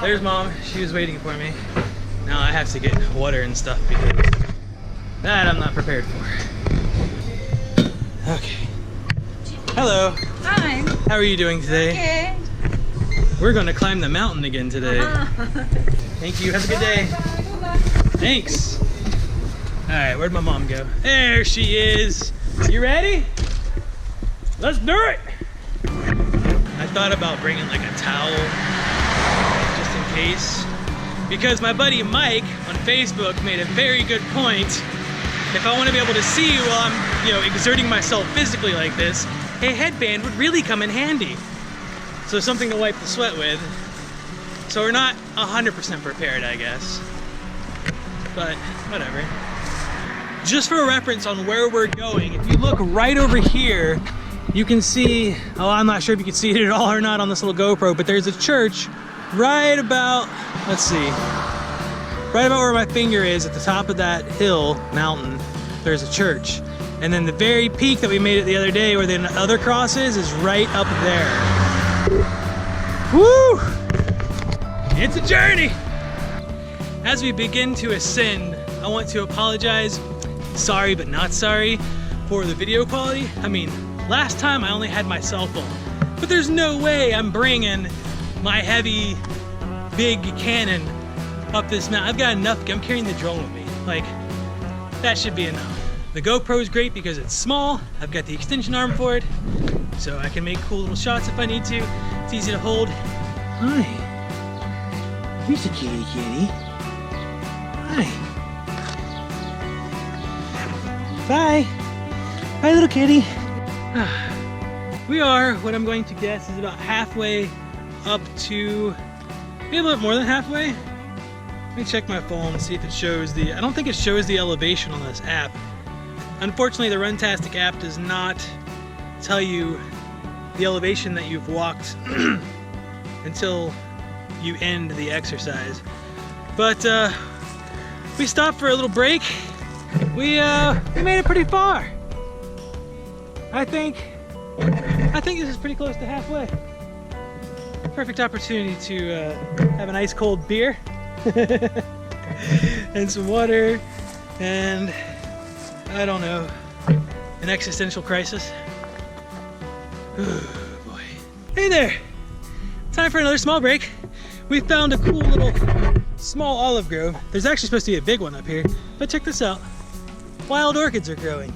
There's Mom. She was waiting for me. Now I have to get water and stuff because that I'm not prepared for. Okay. Hello. Hi. How are you doing today? Okay. We're going to climb the mountain again today. Thank you. Have a good day. Thanks. All right, where'd my mom go? There she is. You ready? Let's do it. I thought about bringing like a towel just in case, because my buddy Mike on Facebook made a very good point. If I want to be able to see while I'm, exerting myself physically like this, a headband would really come in handy. So something to wipe the sweat with. So we're not 100% prepared, I guess. But whatever. Just for a reference on where we're going, if you look right over here, you can see, I'm not sure if you can see it at all or not on this little GoPro, but there's a church right about, let's see, right about where my finger is at the top of that mountain, there's a church. And then the very peak that we made it the other day where the other cross is right up there. Woo! It's a journey! As we begin to ascend, I want to apologize, sorry but not sorry, for the video quality. I mean, last time I only had my cell phone, but there's no way I'm bringing my heavy, big Canon up this mountain. I've got enough, I'm carrying the drone with me. Like, that should be enough. The GoPro is great because it's small. I've got the extension arm for it, so I can make cool little shots if I need to. It's easy to hold. Hi. Here's a kitty. Hi. Bye. Bye, little kitty. We are, what I'm going to guess, is about halfway up to, maybe a little bit more than halfway. Let me check my phone and see if it shows I don't think it shows the elevation on this app. Unfortunately, the Runtastic app does not tell you the elevation that you've walked until you end the exercise. But we stopped for a little break. We made it pretty far. I think this is pretty close to halfway. Perfect opportunity to have an ice cold beer and some water and I don't know, an existential crisis. Oh boy. Hey there! Time for another small break. We found a cool little small olive grove. There's actually supposed to be a big one up here, but check this out. Wild orchids are growing.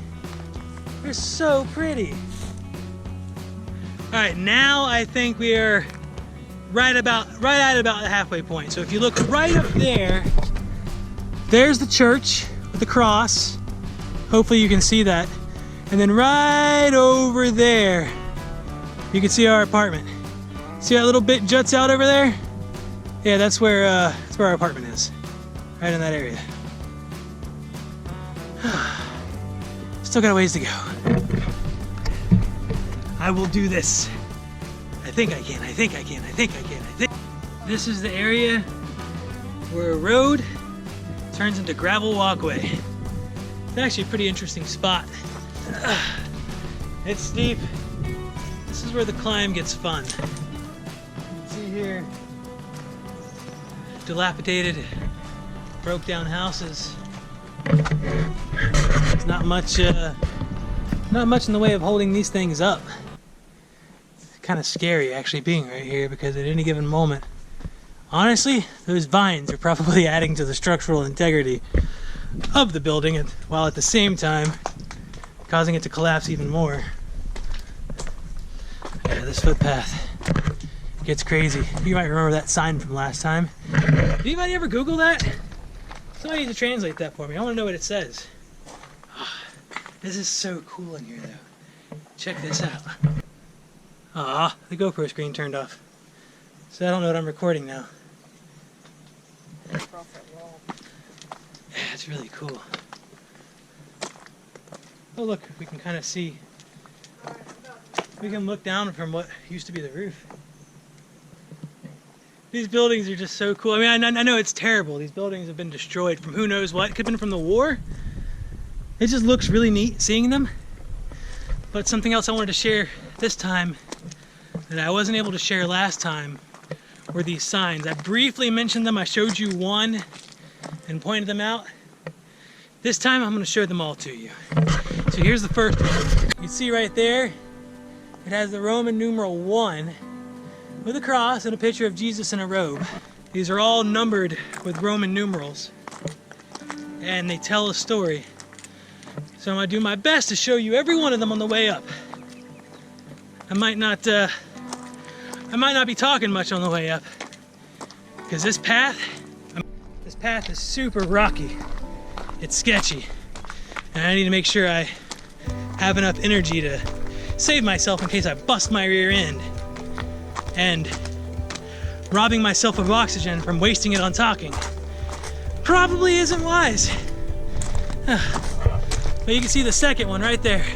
They're so pretty. All right, now I think we are right at about the halfway point. So if you look right up there, there's the church with the cross. Hopefully you can see that. And then right over there, you can see our apartment. See that little bit juts out over there? Yeah, that's where our apartment is. Right in that area. Still got a ways to go. I will do this. I think I can. This is the area where a road turns into gravel walkway. It's actually a pretty interesting spot. It's steep. This is where the climb gets fun. You can see here, dilapidated, broke down houses. There's not much in the way of holding these things up. It's kind of scary actually being right here because at any given moment, honestly, those vines are probably adding to the structural integrity of the building, while at the same time causing it to collapse even more. Yeah, this footpath gets crazy. You might remember that sign from last time. Did anybody ever Google that? Somebody needs to translate that for me. I want to know what it says. This is so cool in here though. Check this out. The GoPro screen turned off. So I don't know what I'm recording now. Yeah, it's really cool. Oh look, we can kind of see. We can look down from what used to be the roof. These buildings are just so cool. I mean, I know it's terrible. These buildings have been destroyed from who knows what. It could have been from the war. It just looks really neat seeing them. But something else I wanted to share this time that I wasn't able to share last time were these signs. I briefly mentioned them. I showed you one and pointed them out. This time I'm going to show them all to you. So here's the first one. You see right there, it has the Roman numeral 1 with a cross and a picture of Jesus in a robe. These are all numbered with Roman numerals, and they tell a story. So I'm going to do my best to show you every one of them on the way up. I might not be talking much on the way up, because this path is super rocky. It's sketchy, and I need to make sure I have enough energy to save myself in case I bust my rear end, and robbing myself of oxygen from wasting it on talking probably isn't wise. But you can see the second one right there.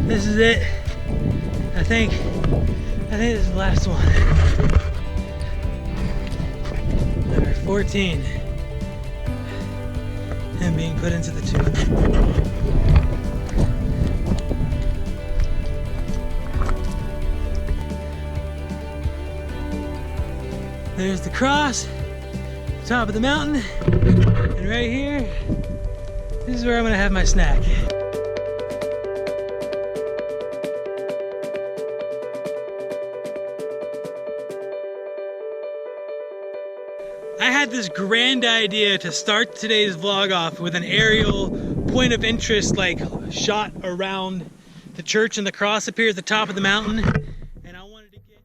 This is it. I think this is the last one. Number 14. And being put into the tube. There's the cross, top of the mountain, and right here, this is where I'm gonna have my snack. I had this grand idea to start today's vlog off with an aerial point of interest, like shot around the church and the cross up here at the top of the mountain, and I wanted to get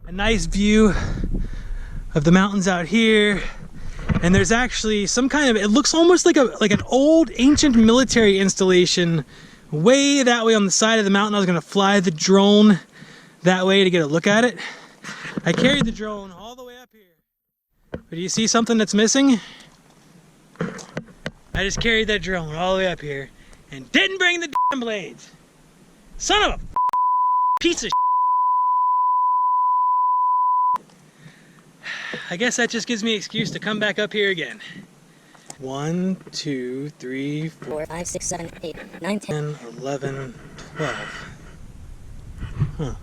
a nice view of the mountains out here. And there's actually some kind of, it looks almost like an old ancient military installation way that way on the side of the mountain. I was gonna fly the drone that way to get a look at it. I carried the drone all the way up here. But do you see something that's missing? I just carried that drone all the way up here and didn't bring the damn blades. Son of a piece of I guess that just gives me an excuse to come back up here again. 1, 2, 3, 4, 5, 6, 7, 8, 9, 10, 11, 12. Huh.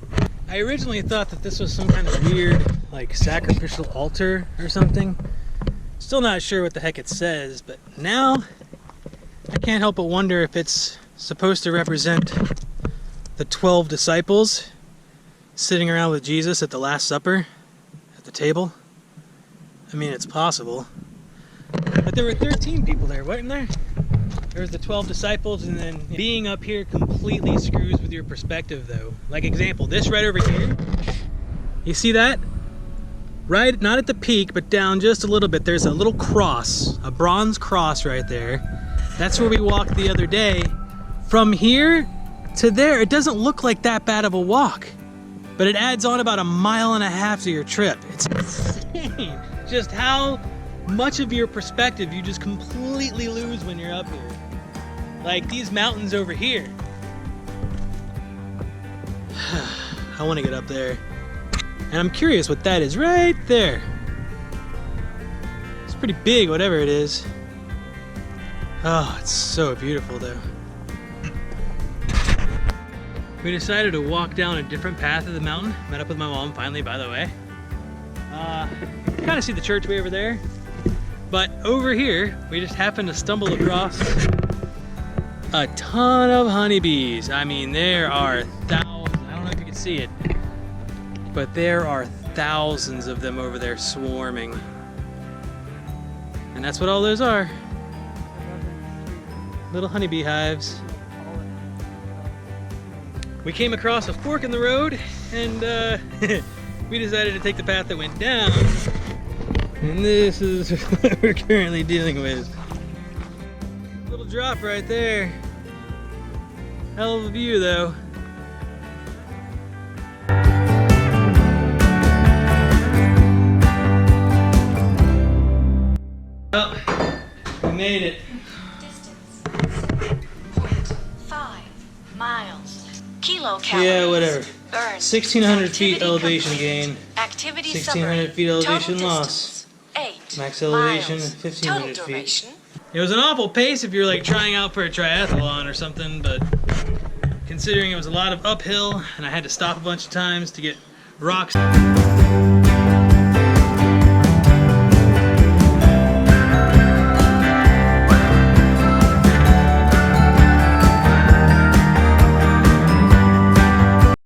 I originally thought that this was some kind of weird, like, sacrificial altar or something. Still not sure what the heck it says, but now I can't help but wonder if it's supposed to represent the 12 disciples sitting around with Jesus at the Last Supper at the table. I mean, it's possible. But there were 13 people there, weren't there? There was the 12 disciples, and then being up here completely screws with your perspective, though. Like, example, this right over here. You see that? Right, not at the peak, but down just a little bit. There's a little cross, a bronze cross right there. That's where we walked the other day. From here to there, it doesn't look like that bad of a walk, but it adds on about 1.5 miles to your trip. It's insane just how much of your perspective you just completely lose when you're up here. Like these mountains over here. I want to get up there. And I'm curious what that is right there. It's pretty big, whatever it is. Oh, it's so beautiful though. We decided to walk down a different path of the mountain. Met up with my mom finally, by the way. Kind of see the church way over there. But over here, we just happened to stumble across a ton of honeybees. I mean, there are thousands. I don't know if you can see it, but there are thousands of them over there swarming. And that's what all those are. Little honeybee hives. We came across a fork in the road and we decided to take the path that went down. And this is what we're currently dealing with. Little drop right there. Hell of a view though. Well, we made it. Distance 0.5 miles. Kilocalories. Yeah, whatever. Burn. 1,600 feet Activity elevation complete. gain. Activity 1,600 feet summary. elevation Total loss. distance, 8 Max elevation, miles. 1,500 Total feet. duration. It was an awful pace if you're like trying out for a triathlon or something, but considering it was a lot of uphill and I had to stop a bunch of times to get rocks.